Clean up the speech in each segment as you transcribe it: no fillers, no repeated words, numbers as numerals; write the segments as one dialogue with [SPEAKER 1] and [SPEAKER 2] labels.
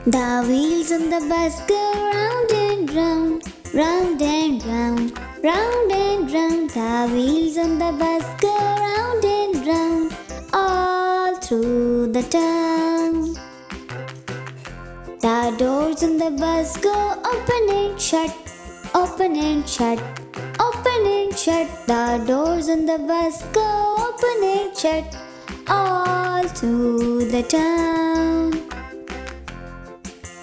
[SPEAKER 1] The wheels on the bus go round and round, round and round, round and round. The wheels on the bus go round and round, all through the town. The doors on the bus go open and shut, open and shut, open and shut. The doors on the bus go open and shut, all through the town.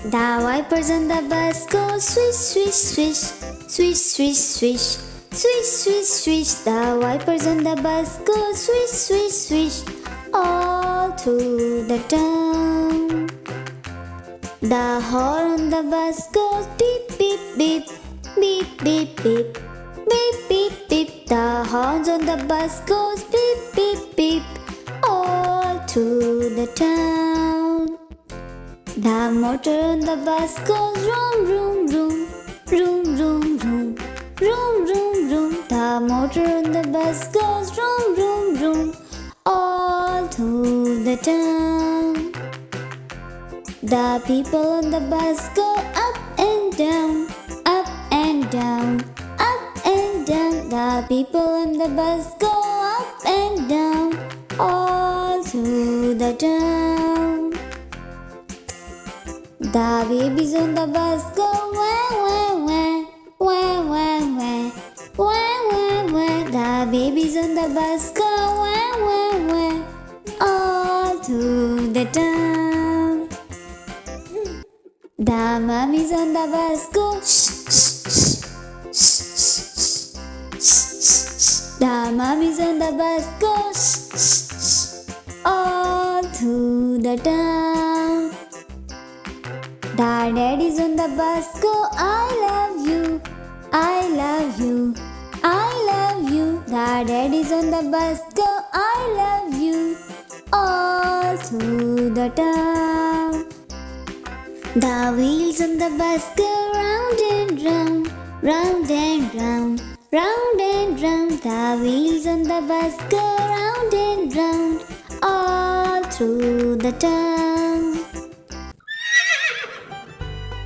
[SPEAKER 1] The wipers on the bus go swish, swish, swish, swish, swish, swish, swish, swish, swish. The wipers on the bus go swish, swish, swish, all through the town. The horn on the bus goes beep, beep, beep, beep, beep, beep, beep, beep, beep. The horns on the bus goes beep, beep, beep, all through the town. The motor on the bus goes vroom, vroom, vroom, vroom, vroom, vroom, vroom, vroom, vroom. The motor on the bus goes vroom, vroom, vroom, all through the town. The people on the bus go up and down, up and down, up and down. The people on the bus go up and down, all through the town. The babies on the bus go wah, wah, wah, wah, wah, wah, wah, wah, wah. The babies on the bus go wah, wah, wah, all through the town. The mummies on the bus go shh, shh, shh, shh, shh, shh, shh. The mummies on the bus go shh, shh, shh, all through the town. The daddies on the bus go I love you, I love you, I love you. The daddies on the bus go I love you, all through the town. The wheels on the bus go round and round, round and round, round and round. The wheels on the bus go round and round, all through the town.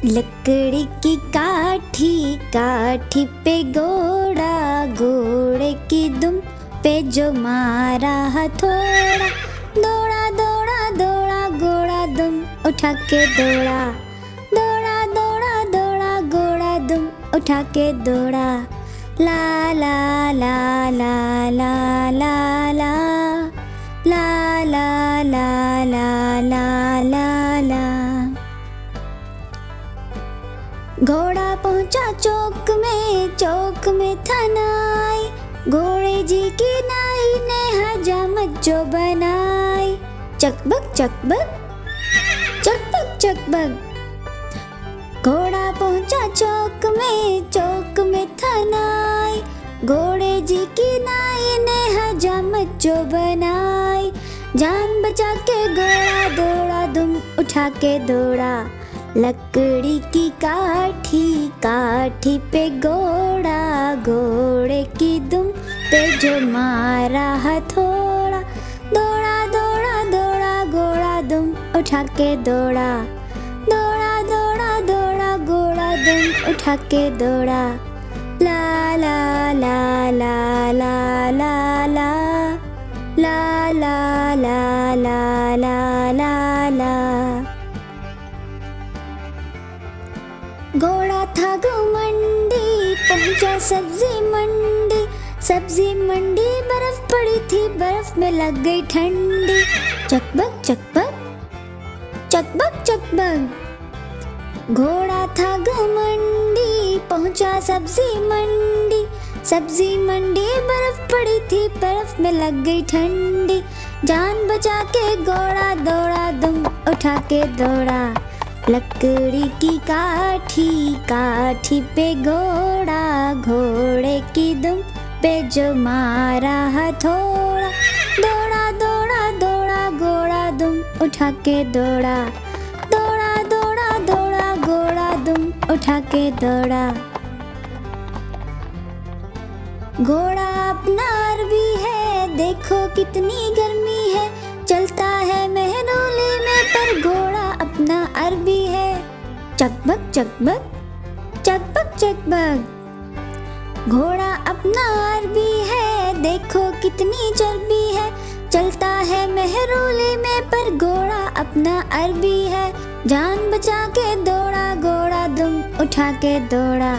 [SPEAKER 1] लकड़ी की काठी, काठी पे घोड़ा, घोड़े की दुम पे जो मारा हथौड़ा, दौड़ा दौड़ा दौड़ा घोड़ा दुम उठा के दौड़ा, दौड़ा दौड़ा दौड़ा घोड़ा दुम उठा के दौड़ा. ला ला ला ला ला ला ला ला ला ला ला ला ला ला. घोड़ा पहुंचा चौक में था नाई, घोड़े जी की नाई ने हजामत जो बनाई. चकबक चकबक चकबक चकबक. घोड़ा पहुंचा चौक में था नाई, घोड़े जी की नाई ने हजामत जो बनाई. जान बचा के घोड़ा दौड़ा, दुम उठा के दौड़ा. लकड़ी की काठी, काठी पे घोड़ा, घोड़े की दुम पे जो मारा हथौड़ा, दौड़ा दौड़ा दौड़ा घोड़ा दुम उठा के दौड़ा, दौड़ा दौड़ा दौड़ा घोड़ा दुम उठा के दौड़ा. ला ला ला ला ला ला ला ला ला ला ला ला ला ला. घोड़ा था घुमंडी, पहुंचा सब्जी मंडी, सब्जी मंडी बर्फ पड़ी थी, बर्फ में लग गई ठंडी. चकबक चकबक चकबक चकबक. घोड़ा था घुमंडी, पहुंचा सब्जी मंडी, सब्जी मंडी बर्फ पड़ी थी, बर्फ में लग गई ठंडी. जान बचा के घोड़ा दौड़ा, दुम उठा के दौड़ा. लकड़ी की काठी, काठी पे घोड़ा, घोड़े की दुम पे जो मारा हथौड़ा, दौड़ा दौड़ा दौड़ा घोड़ा दुम उठा के दौड़ा, दौड़ा दौड़ा दौड़ा घोड़ा दुम उठा के दौड़ा. घोड़ा अपना अरबी है, देखो कितनी गर्मी है, चलता है मेहनोली में पर घोड़ा अपना अरबी है. चकबक चकबक चकबक चकबक। घोड़ा अपना अरबी है, देखो कितनी चर्बी है। चलता है मेहरोले में पर घोड़ा अपना अरबी है। जान बचा के दौड़ा घोड़ा, दुम उठा के दौड़ा।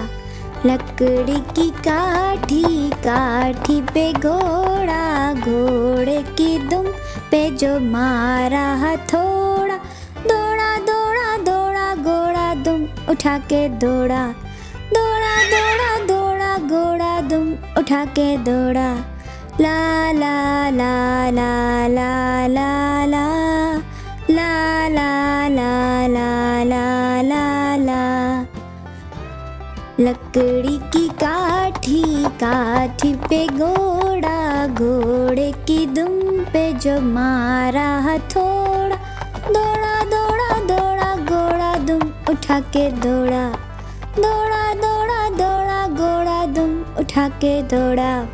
[SPEAKER 1] लकड़ी की काठी, काठी पे घोड़ा, घोड़े की दुम पे जो मारा हथौड़ा। दौड़ा दौड़ा दौड़ा घोड़ा, दुम उठा के दौड़ा। दौड़ा दौड़ा दौड़ा घोड़ा, दुम उठा के दौड़ा। ला ला ला ला ला ला ला ला ला ला ला ला ला ला। लकड़ी की काठी, काठी पे घोड़ा, घोड़े की दुम पे जो मारा हथौड़ा। दौड़ा दौड़ा दौड़ा घोड़ा, दुम उठा के दौड़ा। दौड़ा दौड़ा दौड़ा घोड़ा, दुम उठा के दौड़ा।